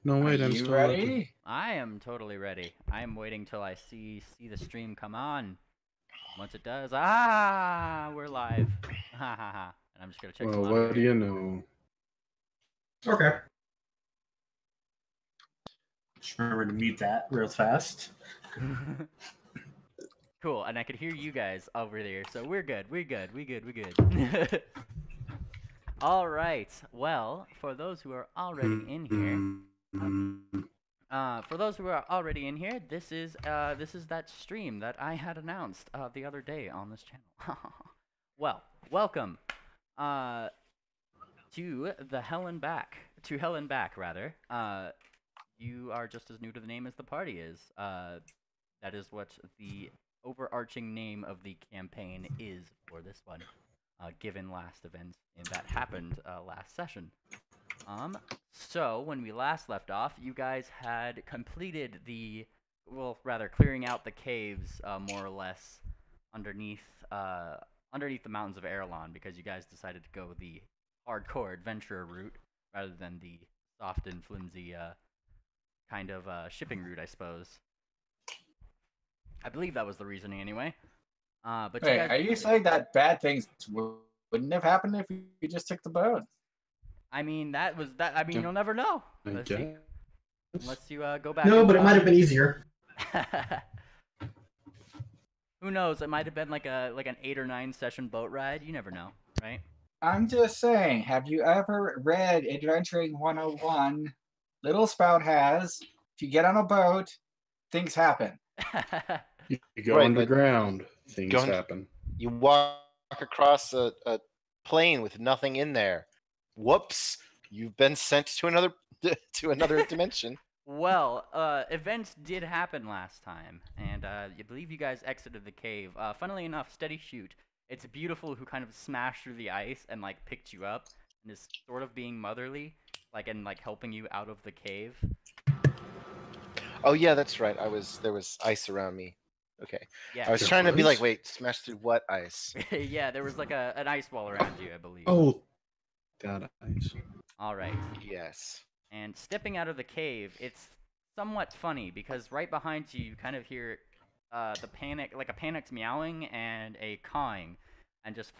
No, wait, I'm you still ready? I am totally ready. I am waiting till I see the stream come on. Once it does, we're live. Ha ha ha. And I'm just gonna check some Well, audio what do here. you know? Okay. Just remember to mute that real fast. Cool, and I could hear you guys over there, so we're good. We good. All right. Well, for those who are already in here, this is that stream that I had announced the other day on this channel. Well, welcome to Hell and Back rather. You are just as new to the name as the party is. That is what the overarching name of the campaign is for this one, given last events that happened last session. So when we last left off, you guys had completed clearing out the caves, more or less, underneath the mountains of Aerilon, because you guys decided to go the hardcore adventurer route rather than the soft and flimsy kind of shipping route, I suppose. I believe that was the reasoning anyway. But Wait, you guys, are you saying that bad things wouldn't have happened if you just took the boat? I mean, you'll never know. Unless you go back. No, but it might have been easier. Who knows? It might have been like an 8 or 9 session boat ride. You never know, right? I'm just saying, have you ever read Adventuring 101? Little Spout has. If you get on a boat, things happen. You go underground, things happen. You walk across a plane with nothing in there. Whoops! You've been sent to another dimension. Well, events did happen last time, and I believe you guys exited the cave. Funnily enough, Steady Shoot, it's Beautiful who kind of smashed through the ice and like picked you up and is sort of being motherly, and helping you out of the cave. Oh yeah, that's right. There was ice around me. Okay. Yeah. I was trying to be like, wait, smash through what ice? Yeah, there was like an ice wall around you, I believe. Oh, got ice. All right. Yes. And stepping out of the cave, it's somewhat funny because right behind you, you kind of hear the panicked meowing and a cawing, and just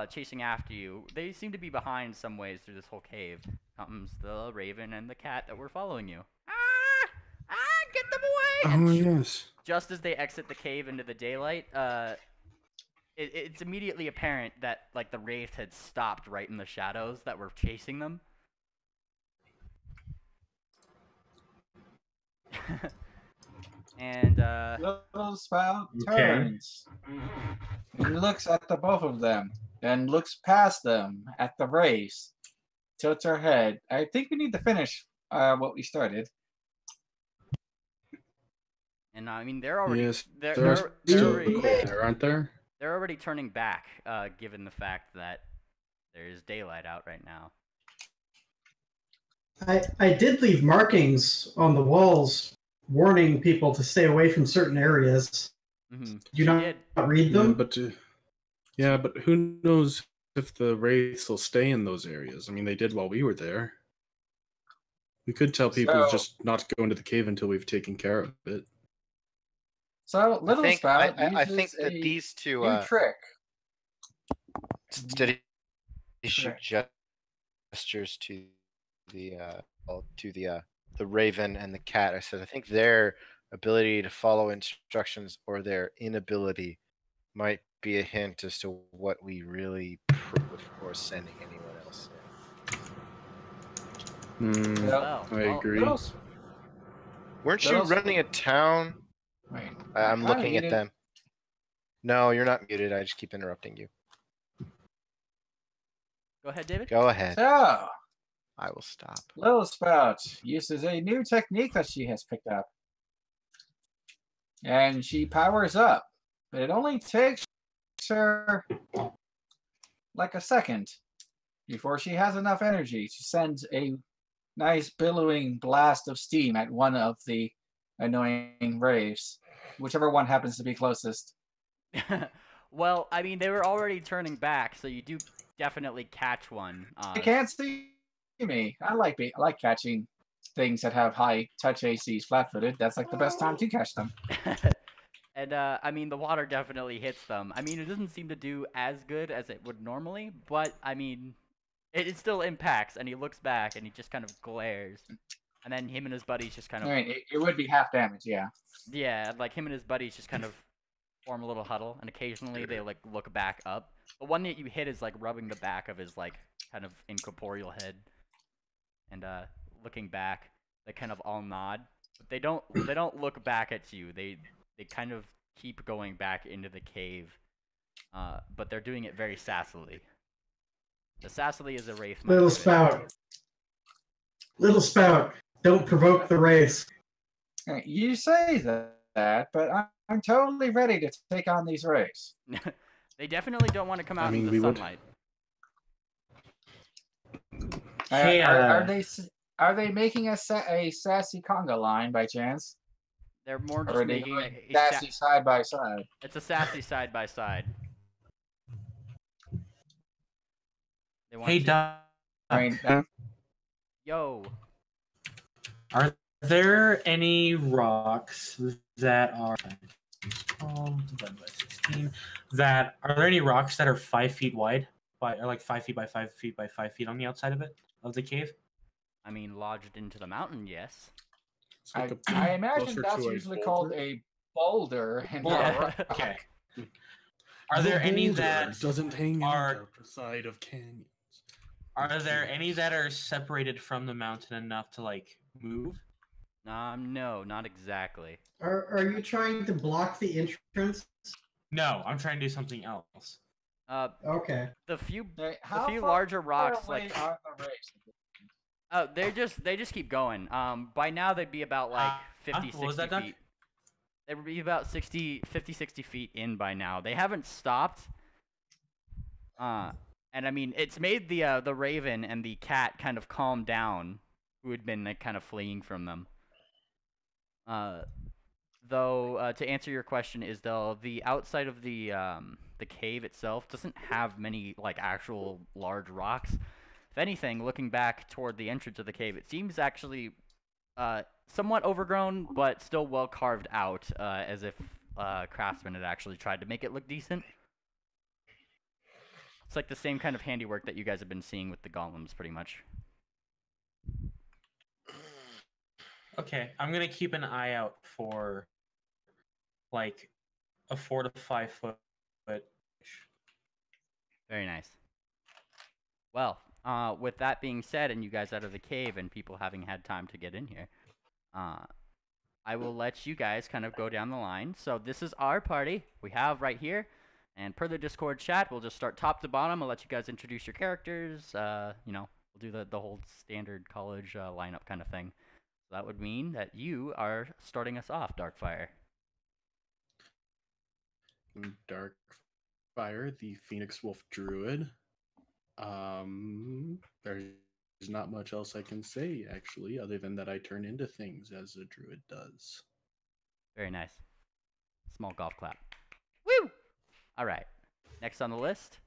chasing after you. They seem to be behind some ways through this whole cave. Comes the raven and the cat that were following you. Get them away! Oh, And yes. just as they exit the cave into the daylight, it's immediately apparent that the wraith had stopped right in the shadows that were chasing them. And Little Spout turns and looks at the both of them, then looks past them at the race, tilts her head. I think we need to finish what we started. And I mean, they're already there aren't there? They're already turning back, given the fact that there is daylight out right now. I did leave markings on the walls warning people to stay away from certain areas. Mm-hmm. Did you not read them? But who knows if the wraiths will stay in those areas? I mean, they did while we were there. We could tell people just not to go into the cave until we've taken care of it. So, Little Spout I think that these two trick. Steady Shoot gestures to the raven and the cat. I said I think their ability to follow instructions or their inability might be a hint as to what we really prove before sending anyone else in. I agree. Weren't you running a town? Wait, I'm looking at them. No, you're not muted. I just keep interrupting you. Go ahead, David. Go ahead. So, I will stop. Little Spout uses a new technique that she has picked up. And she powers up. But it only takes her like a second before she has enough energy to send a nice billowing blast of steam at one of the annoying wraiths, whichever one happens to be closest. Well, I mean, they were already turning back, so you do definitely catch one. They can't see me. I like catching things that have high touch ACs flat-footed, that's like the best time to catch them. And I mean, the water definitely hits them. I mean, it doesn't seem to do as good as it would normally, but I mean, it still impacts. And he looks back and he just kind of glares, and then him and his buddies just kind of. I mean, it would be half damage, yeah. Yeah, like him and his buddies just kind of form a little huddle, and occasionally they like look back up. The one that you hit is like rubbing the back of his like kind of incorporeal head, and looking back, they kind of all nod, but they don't look back at you. They kind of keep going back into the cave, but they're doing it very sassily. The sassily is a wraith. Little spout. Little spout. Don't provoke the wraith. You say that, but I'm totally ready to take on these wraiths. They definitely don't want to come out into the sunlight. Hey, are they making a sassy conga line by chance? They're more just making a sassy side by side. It's a sassy side by side. Hey, Doc. Yo. Are there any rocks that are divided by 16? Are there any rocks that are 5 feet wide, or like 5 feet by 5 feet by 5 feet on the outside of the cave? I mean, lodged into the mountain, yes. Like I imagine that's usually called a boulder. Okay. Are there any that doesn't hang out the side of canyons? Are there any that are separated from the mountain enough to like move? No, not exactly. Are you trying to block the entrance? No, I'm trying to do something else. Okay. The few larger rocks like they just keep going. By now they'd be about like 50, 60 feet. They would be about 50, 60 feet in by now. They haven't stopped. And I mean, it's made the raven and the cat kind of calm down, who had been like, kind of fleeing from them. Though to answer your question is though the outside of the cave itself doesn't have many like actual large rocks. If anything, looking back toward the entrance of the cave, it seems actually somewhat overgrown, but still well carved out, as if craftsmen had actually tried to make it look decent. It's like the same kind of handiwork that you guys have been seeing with the golems, pretty much. Okay, I'm gonna keep an eye out for like a 4 to 5 foot. Very nice. Well, with that being said, and you guys out of the cave and people having had time to get in here, I will let you guys kind of go down the line. So this is our party we have right here, and per the Discord chat, we'll just start top to bottom. I'll let you guys introduce your characters. You know, we'll do the whole standard college lineup kind of thing. So that would mean that you are starting us off, Darkfire. Darkfire, the Phoenix Wolf Druid. There's not much else I can say, actually, other than that I turn into things as a druid does. Very nice. Small golf clap. Woo! All right. Next on the list,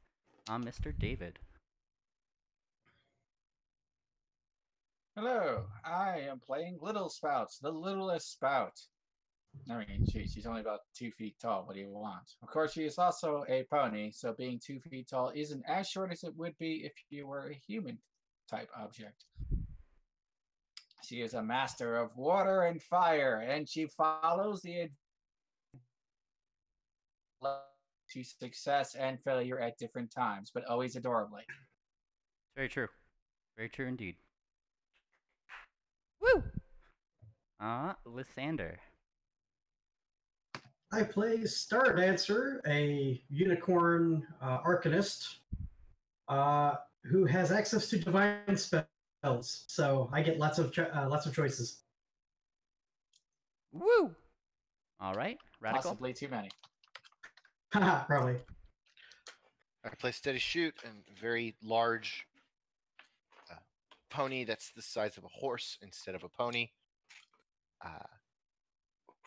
Mr. David. Hello, I am playing Little Spouts, the littlest spout. I mean, she's only about 2 feet tall. What do you want? Of course, she is also a pony, so being 2 feet tall isn't as short as it would be if you were a human-type object. She is a master of water and fire, and she follows the to success and failure at different times, but always adorably. Very true. Very true indeed. Woo! Lysander. I play Star Dancer, a unicorn arcanist who has access to divine spells. So I get lots of choices. Woo! All right, Radical. Possibly too many. Probably. I play Steady Shoot, and very large pony that's the size of a horse instead of a pony.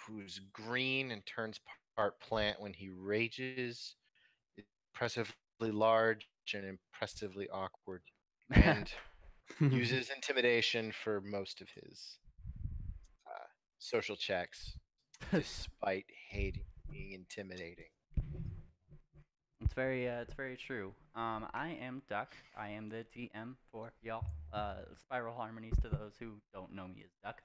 Who's green and turns part plant when he rages. Impressively large and impressively awkward. And uses intimidation for most of his social checks, despite hating being intimidating. It's very true. I am Duck. I am the DM for y'all. Spiral Harmonies to those who don't know me as Duck.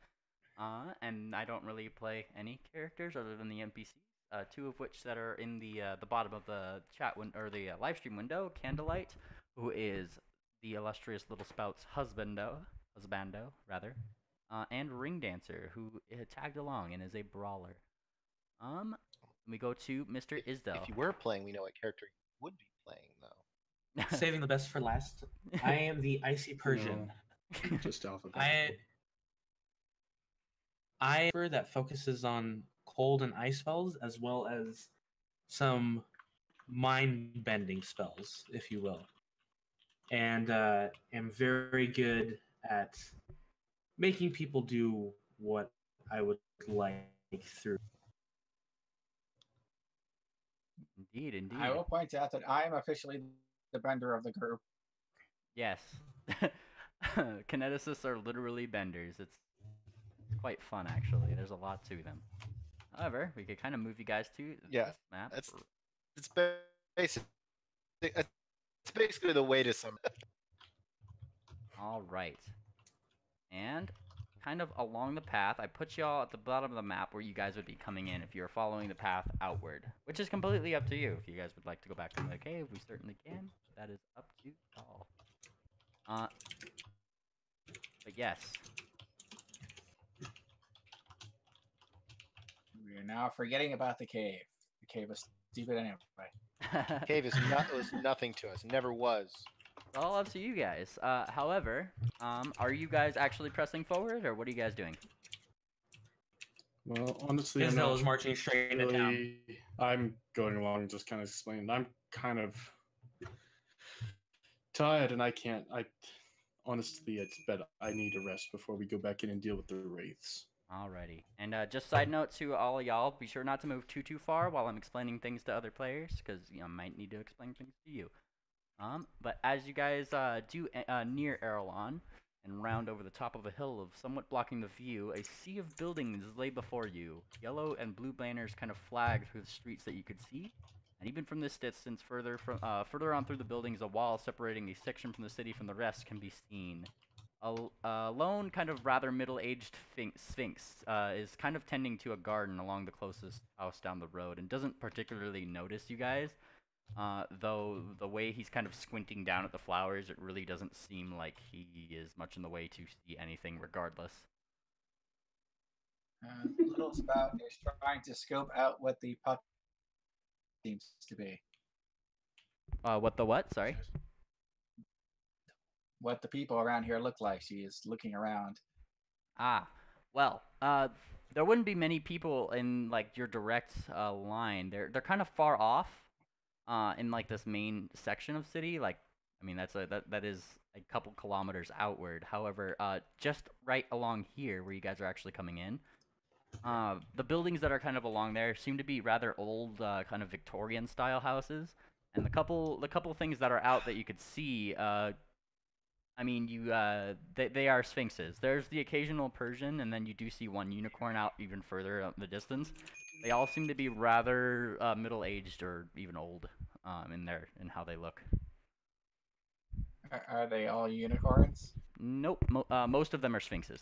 And I don't really play any characters other than the NPCs. Two of which that are in the bottom of the chat or the live stream window. Candlelight, who is the illustrious Little Spout's husbando rather, and Ring Dancer, who tagged along and is a brawler. We go to Mr. Isdell. If you were playing, we know what character you would be playing, though. Saving the best for last. I am the Icy Persian. No, just alphabetical. I that focuses on cold and ice spells, as well as some mind-bending spells, if you will. And am very good at making people do what I would like through. Indeed. I will point out that I am officially the bender of the group. Yes. Kineticists are literally benders. It's quite fun, actually. There's a lot to them. However, we could kind of move you guys to this map. It's basically the way to some. All right. And kind of along the path, I put y'all at the bottom of the map where you guys would be coming in if you're following the path outward, which is completely up to you. If you guys would like to go back to the cave, we certainly can. That is up to y'all. But yes. We are now forgetting about the cave. The cave was stupid anyway. Cave was nothing to us. Never was. It's all up to you guys. However, are you guys actually pressing forward, or what are you guys doing? Well, honestly, Isdell is marching straight into town. I'm going along, just kind of explaining. I'm kind of tired, and I can't. Honestly, it's better. I need a rest before we go back in and deal with the wraiths. Alrighty. And just side note to all of y'all, be sure not to move too far while I'm explaining things to other players, because I might need to explain things to you. But as you guys do near Aerilon and round over the top of a hill of somewhat blocking the view, a sea of buildings lay before you. Yellow and blue banners kind of flag through the streets that you could see. And even from this distance, further on through the buildings, a wall separating a section from the city from the rest can be seen. A lone, kind of rather middle-aged sphinx is kind of tending to a garden along the closest house down the road and doesn't particularly notice you guys. Though the way he's kind of squinting down at the flowers, it really doesn't seem like he is much in the way to see anything regardless. Little Spout is trying to scope out what the pup seems to be. What the what? Sorry? What the people around here look like. She is looking around. Well, there wouldn't be many people in like your direct line. They're kind of far off. In like this main section of city, like I mean that is a couple kilometers outward. However, just right along here where you guys are actually coming in, the buildings that are kind of along there seem to be rather old, kind of Victorian style houses. And the couple things that are out that you could see, I mean they are sphinxes. There's the occasional Persian, and then you do see one unicorn out even further out in the distance. They all seem to be rather middle-aged or even old in how they look. Are they all unicorns? Nope. Most of them are sphinxes.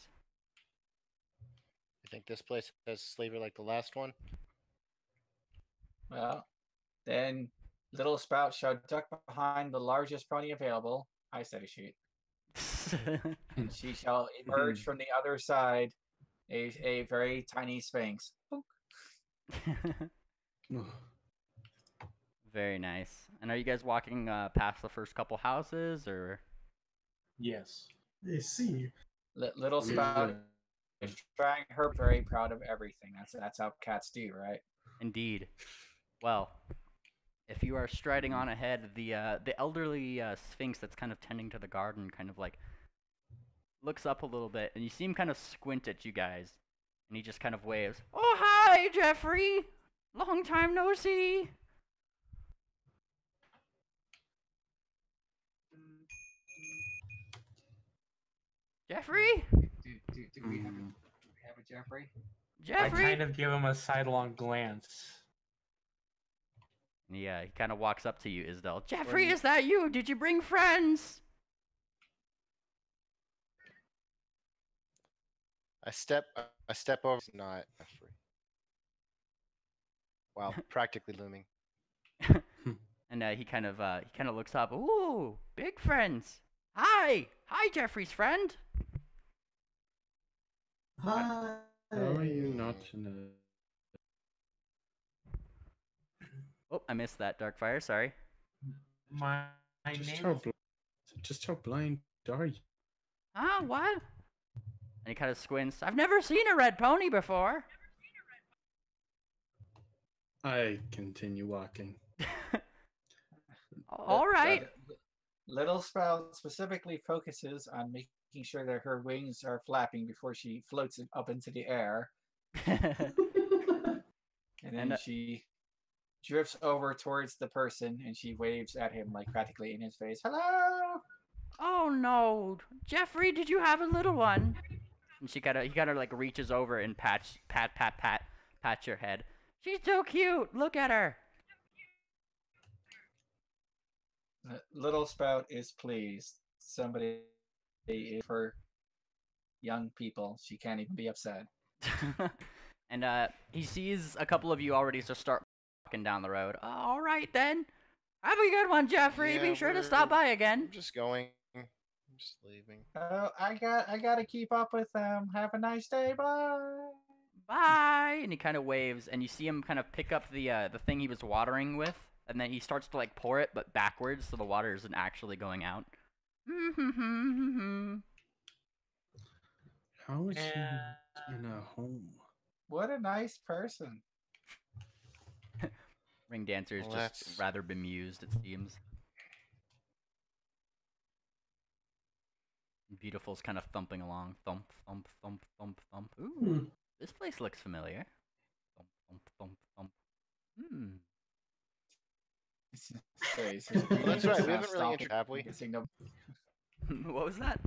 You think this place has slavery like the last one? Well, then Little Spout shall duck behind the largest pony available. I said a sheet. And she shall emerge from the other side, a very tiny sphinx. Very nice. And are you guys walking past the first couple houses, or? Yes. They see. Little Spout is trying her very proud of everything. That's how cats do, right? Indeed. Well, if you are striding on ahead, the elderly sphinx that's kind of tending to the garden kind of like looks up a little bit, and you see him kind of squint at you guys, and he just kind of waves. Oh, hi, Jeffrey! Long time no see! Jeffrey? Do we have a Jeffrey? Jeffrey? I kind of give him a sidelong glance. Yeah, he kind of walks up to you, Isdell. Jeffrey, is that you? Did you bring friends? I step over. It's not Jeffrey. Wow, practically looming. And he kind of looks up. Ooh, big friends. Hi, Jeffrey's friend. Hi. How are you not in Oh, I missed that, Darkfire. Sorry. My a... name. Just how blind are you? Ah, what? And he kind of squints. I've never seen a red pony before. I continue walking. All right. Little Spout specifically focuses on making sure that her wings are flapping before she floats up into the air. And then she drifts over towards the person and she waves at him like practically in his face. Hello! Oh no, Jeffrey, did you have a little one? And he kind of like reaches over and pat your head. She's so cute. Look at her. Little Spout is pleased. Somebody is for young people. She can't even be upset. And he sees a couple of you already, so start walking down the road. All right then. Have a good one, Jeffrey. Yeah, Be sure to stop by again. I'm just going. I'm just leaving. Oh, I gotta keep up with them. Have a nice day. Bye. Bye. And he kind of waves, and you see him kind of pick up the thing he was watering with, and then he starts to like pour it, but backwards, so the water isn't actually going out. How is she in a home? What a nice person. Ring Dancer is Well, just that's- rather bemused, it seems. Beautiful's kind of thumping along. Thump, thump, thump, thump, thump. Ooh, this place looks familiar. Thump, thump, thump, thump. Well, that's right. We haven't really introduced, have we? What was that?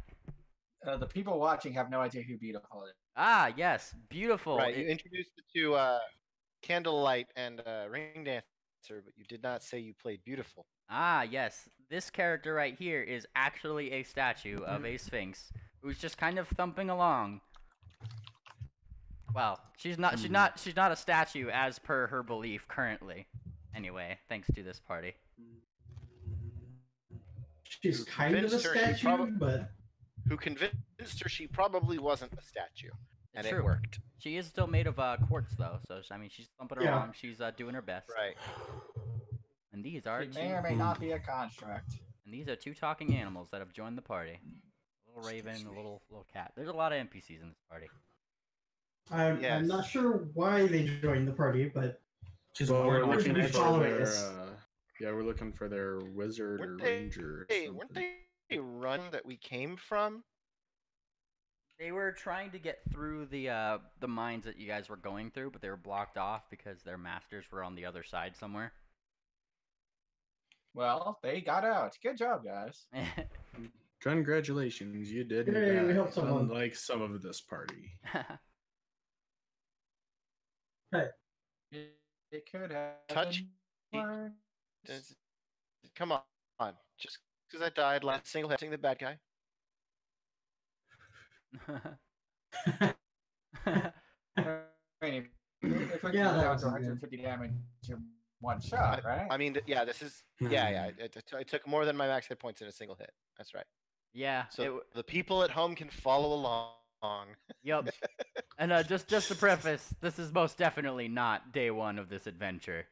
The people watching have no idea who Beautiful is. Ah, yes, Beautiful. Right, you introduced the two Candlelight and Ring Dancer, but you did not say you played Beautiful. Ah, yes. This character right here is actually a statue of a sphinx who's just kind of thumping along. Well, she's not a statue as per her belief currently. Anyway, thanks to this party. She's kind of a Convinced her she statue, but Who convinced her she probably wasn't a statue, and True. it worked. She is still made of quartz though, so I mean she's thumping Yeah. along. She's doing her best. Right. And these are She may or may not be a construct. two talking animals that have joined the party. A little raven, a little cat. There's a lot of NPCs in this party. I'm Yes. not sure why they joined the party, but Just Well, we're we're looking be for following their, us. we're looking for their wizard or ranger. Or Weren't something. they run that we came from? They were trying to get through the mines that you guys were going through, but they were blocked off because their masters were on the other side somewhere. Well, they got out. Good job, guys. Congratulations, you did. Yay, we helped someone. Unlike some of this party. It could have Touch. been Come on. Just because I died last single hitting the bad guy. If we Yeah, can that down was to good. 150 damage in one shot, right? I mean, yeah, this is yeah. It took more than my max hit points in a single hit. That's right. Yeah. So the people at home can follow along. Yep. And just to preface, this is most definitely not day one of this adventure.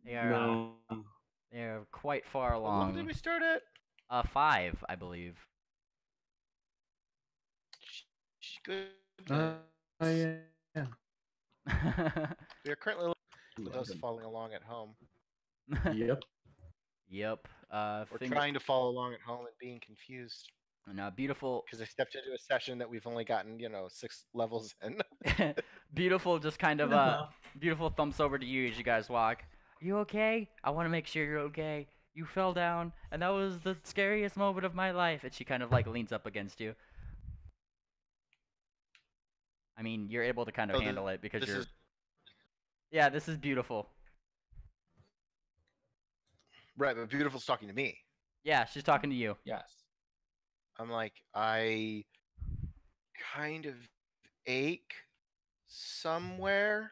They are they're quite far What level along. did we start at? 5, I believe. Good. Yeah. We are currently looking at those 11. following along at home. Yep. Yep. We're trying to follow along at home and being confused And beautiful, because I stepped into a session that we've only gotten 6 levels in. beautiful. Just kind of beautiful thumps over to you as you guys walk. You okay? I want to make sure you're okay. You fell down, and that was the scariest moment of my life. And she kind of like leans up against you. I mean, you're able to kind of handle it because you're. Yeah, this is beautiful. Right, but Beautiful's talking to me. Yeah, she's talking to you. Yes. I'm like, I kind of ache somewhere.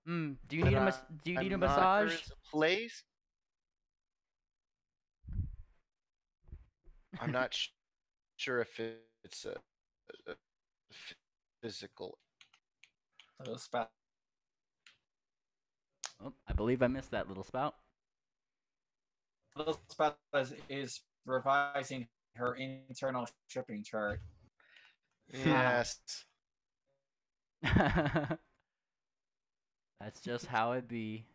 Do you need a do you need a massage? There is a place. I'm not sure if it's a physical. Little spout. Oh, I believe I missed that little spout. Little spout is revising her internal shipping chart. Yes. That's just how it be.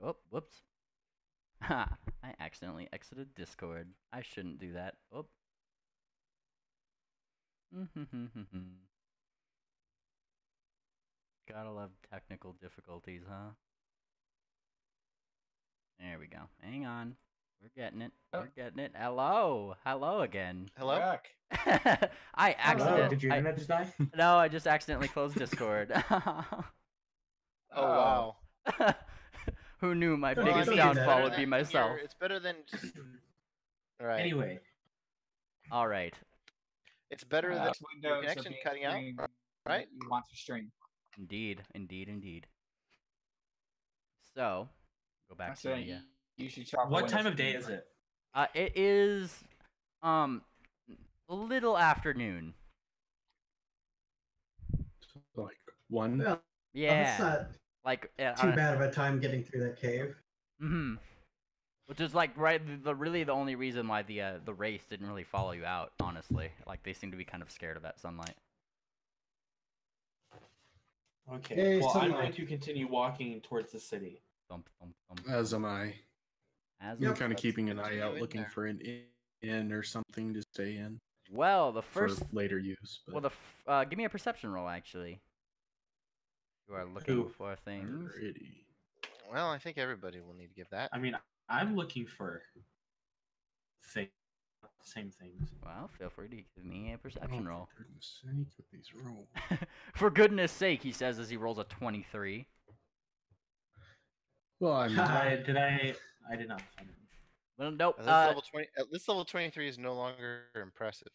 Oh, whoops. Ha! I accidentally exited Discord. I shouldn't do that. Oh. Gotta love technical difficulties, huh? There we go. Hang on. We're getting it. Oh. We're getting it. Hello. Hello again. Hello? Back. I accidentally. Did your internet just die? No, I just accidentally closed Discord. Oh, wow. Who knew my Don't biggest do that. downfall would be myself? It's better than just... Right. Anyway, All right. It's better than Windows your are connection being cutting out, streamed right? that you want to stream. Indeed. Indeed. Indeed. So, go back to So the. you should chop what away time of stream. day is it? It is, a little afternoon. Like 1. Well, Yeah. that's not Like. too bad of a time getting through that cave. Mm-hmm. Which is like really the only reason why the race didn't really follow you out, honestly. Like they seem to be kind of scared of that sunlight. Okay. Yay, Well, I'm sunlight. going to continue walking towards the city. Thump thump thump. As am I. As I'm of- kind of keeping an eye continue out, in looking there. for an inn or something to stay in Well, the first. for later use. But Well, give me a perception roll, actually. You are looking Who? for things. alrighty. Well, I think everybody will need to give that. I mean, I'm looking for same things. Well, feel free to give me a perception Oh, roll. for goodness sake, with these rolls. For goodness sake, he says as he rolls a 23. Well, I mean, Did I did not find it. Well, nope. At this level 23 is no longer impressive.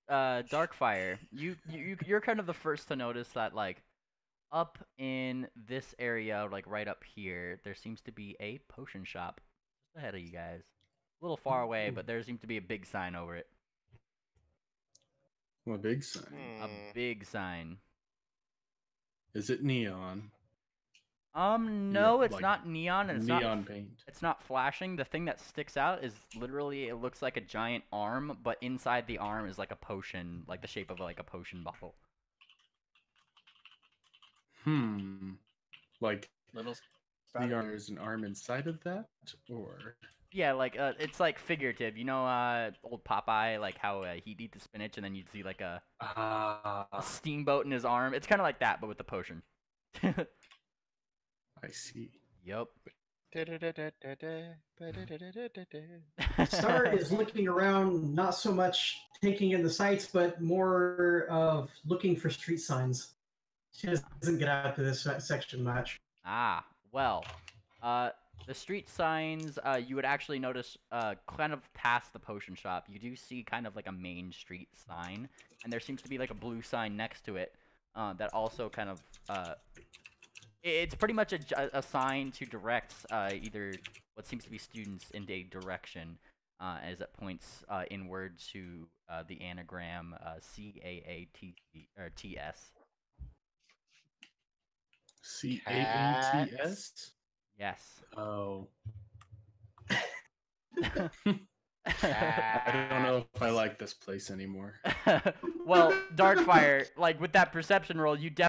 Darkfire, you're kind of the first to notice that, like, up in this area, like right up here, there seems to be a potion shop just ahead of you guys. A little far away, but there seems to be a big sign over it. well, a big sign. A big sign. Is it neon? No, Yeah, it's like not neon, and it's neon not. paint. It's not flashing. The thing that sticks out is literally, it looks like a giant arm, but inside the arm is like a potion, like the shape of like a potion bottle. Like Little there's an arm inside of that, or Yeah, like it's like figurative. You know, old Popeye, like how he'd eat the spinach and then you'd see like a steamboat in his arm. It's kind of like that, but with the potion. I see. Yup. Star is looking around, not so much taking in the sights, but more of looking for street signs. She doesn't get out to this section much. Ah, well, the street signs, you would actually notice, kind of past the potion shop, you do see kind of like a main street sign, and there seems to be like a blue sign next to it, that also kind of, it's pretty much a sign to direct, either what seems to be students in a direction, as it points, inward to, the anagram, CAATS. CAATS? Yes. Oh. I don't know if I like this place anymore. Well, Darkfire, like with that perception roll, you definitely